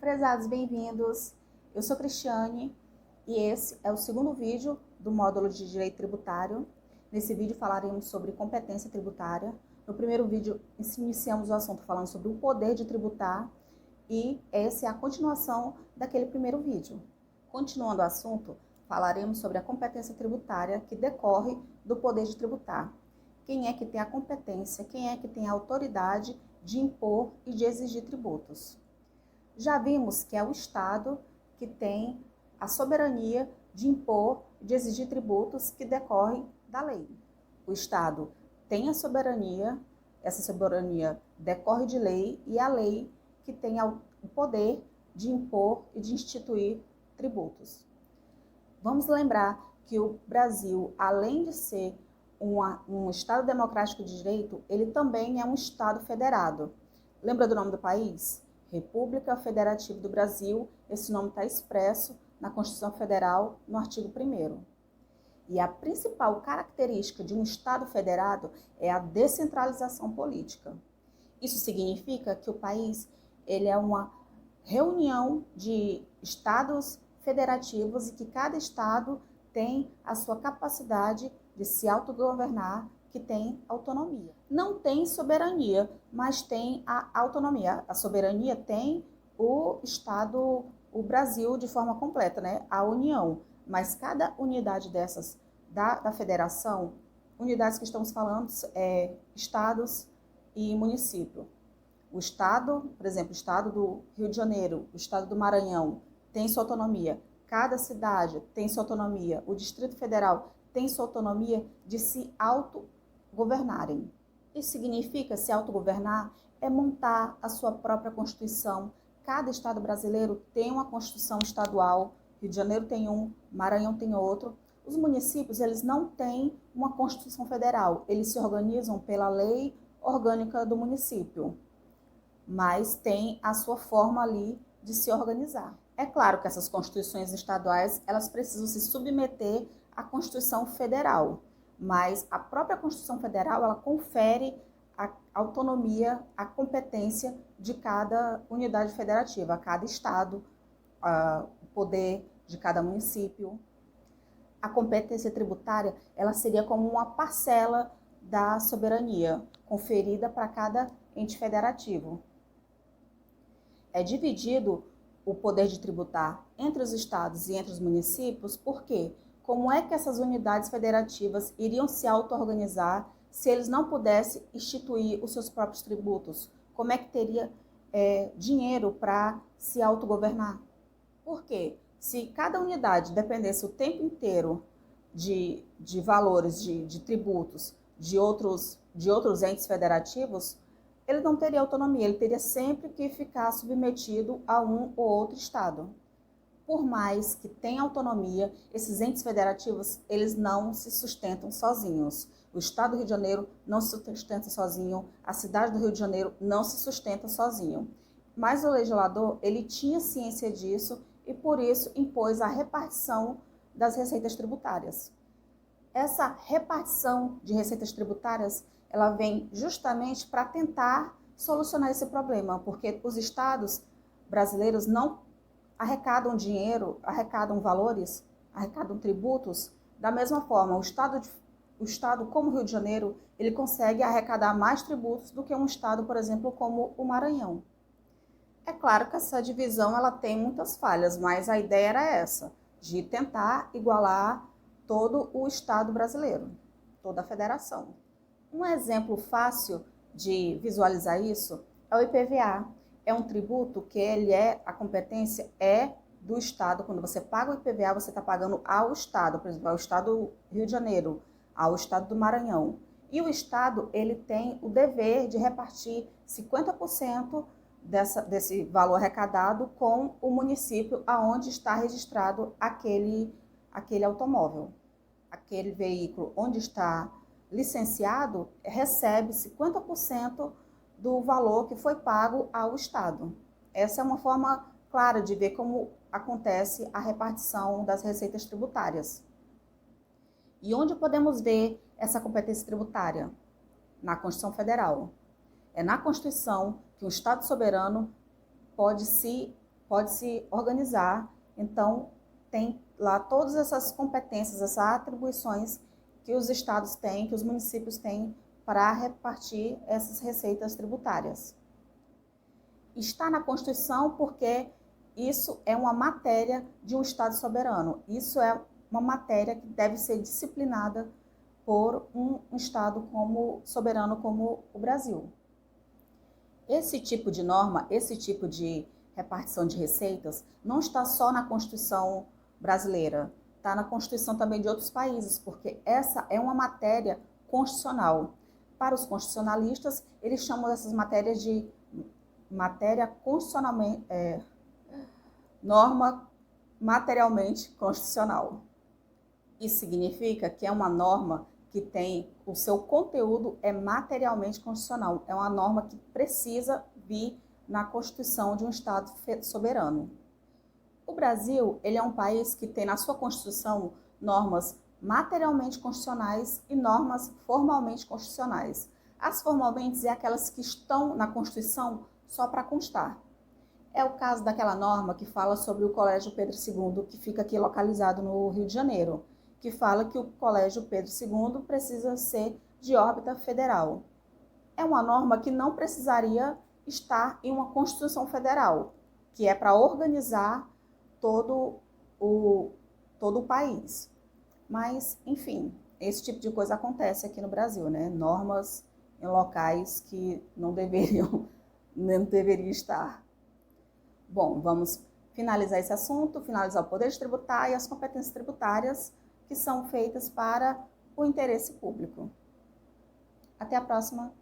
Prezados, bem-vindos! Eu sou Cristiane e esse é o segundo vídeo do módulo de Direito Tributário. Nesse vídeo falaremos sobre competência tributária. No primeiro vídeo iniciamos o assunto falando sobre o poder de tributar e essa é a continuação daquele primeiro vídeo. Continuando o assunto, falaremos sobre a competência tributária que decorre do poder de tributar. Quem é que tem a competência, quem é que tem a autoridade de impor e de exigir tributos? Já vimos que é o Estado que tem a soberania de impor e de exigir tributos que decorrem da lei. O Estado tem a soberania, essa soberania decorre de lei e a lei que tem o poder de impor e de instituir tributos. Vamos lembrar que o Brasil, além de ser um Estado democrático de direito, ele também é um Estado federado. Lembra do nome do país? República Federativa do Brasil. Esse nome está expresso na Constituição Federal, no artigo 1º. E a principal característica de um Estado federado é a descentralização política. Isso significa que o país ele é uma reunião de estados federativos e que cada estado tem a sua capacidade de se autogovernar, que tem autonomia. Não tem soberania, mas tem a autonomia. A soberania tem o Estado, o Brasil de forma completa, né? A União. Mas cada unidade dessas da federação, unidades que estamos falando, estados e município. O estado, por exemplo, o estado do Rio de Janeiro, o estado do Maranhão, tem sua autonomia. Cada cidade tem sua autonomia. O Distrito Federal tem sua autonomia de se autogovernarem. Isso significa se autogovernar é montar a sua própria Constituição. Cada estado brasileiro tem uma Constituição estadual. Rio de Janeiro tem um, Maranhão tem outro. Os municípios, eles não têm uma Constituição federal. Eles se organizam pela lei orgânica do município, mas tem a sua forma ali de se organizar. É claro que essas constituições estaduais, elas precisam se submeter à Constituição Federal, mas a própria Constituição Federal, ela confere a autonomia, a competência de cada unidade federativa, a cada estado, o poder de cada município. A competência tributária, ela seria como uma parcela da soberania conferida para cada ente federativo. É dividido o poder de tributar entre os estados e entre os municípios, porque como é que essas unidades federativas iriam se auto-organizar se eles não pudessem instituir os seus próprios tributos? Como é que teria dinheiro para se autogovernar? Por quê? Se cada unidade dependesse o tempo inteiro de valores, de tributos de outros entes federativos, ele não teria autonomia, ele teria sempre que ficar submetido a um ou outro estado. Por mais que tenha autonomia, esses entes federativos, eles não se sustentam sozinhos. O estado do Rio de Janeiro não se sustenta sozinho, a cidade do Rio de Janeiro não se sustenta sozinho. Mas o legislador, ele tinha ciência disso e por isso impôs a repartição das receitas tributárias. Essa repartição de receitas tributárias, ela vem justamente para tentar solucionar esse problema, porque os estados brasileiros não arrecadam dinheiro, arrecadam valores, arrecadam tributos da mesma forma. O estado como o Rio de Janeiro, ele consegue arrecadar mais tributos do que um estado, por exemplo, como o Maranhão. É claro que essa divisão ela tem muitas falhas, mas a ideia era essa, de tentar igualar todo o Estado brasileiro, toda a federação. Um exemplo fácil de visualizar isso é o IPVA. É um tributo que a competência é do Estado. Quando você paga o IPVA, você está pagando ao Estado, por exemplo, ao Estado do Rio de Janeiro, ao Estado do Maranhão. E o Estado, ele tem o dever de repartir 50% desse valor arrecadado com o município aonde está registrado aquele automóvel. Aquele veículo onde está licenciado recebe 50% do valor que foi pago ao Estado. Essa é uma forma clara de ver como acontece a repartição das receitas tributárias. E onde podemos ver essa competência tributária? Na Constituição Federal. É na Constituição que o Estado soberano pode se pode se organizar. Então, tem lá todas essas competências, essas atribuições que os estados têm, que os municípios têm para repartir essas receitas tributárias. Está na Constituição porque isso é uma matéria de um Estado soberano. Isso é uma matéria que deve ser disciplinada por um Estado soberano como o Brasil. Esse tipo de norma, esse tipo de repartição de receitas, não está só na Constituição brasileira, está na Constituição também de outros países, porque essa é uma matéria constitucional. Para os constitucionalistas, eles chamam essas matérias de matéria constitucionalmente, norma materialmente constitucional. Isso significa que é uma norma que tem o seu conteúdo é materialmente constitucional. É uma norma que precisa vir na Constituição de um Estado soberano. O Brasil, ele é um país que tem na sua Constituição normas materialmente constitucionais e normas formalmente constitucionais. As formalmente é aquelas que estão na Constituição só para constar. É o caso daquela norma que fala sobre o Colégio Pedro II, que fica aqui localizado no Rio de Janeiro, que fala que o Colégio Pedro II precisa ser de órbita federal. É uma norma que não precisaria estar em uma Constituição Federal, que é para organizar todo o país. Mas, enfim, esse tipo de coisa acontece aqui no Brasil, né? Normas em locais que não deveriam estar. Bom, vamos finalizar esse assunto, finalizar o poder tributário e as competências tributárias que são feitas para o interesse público. Até a próxima.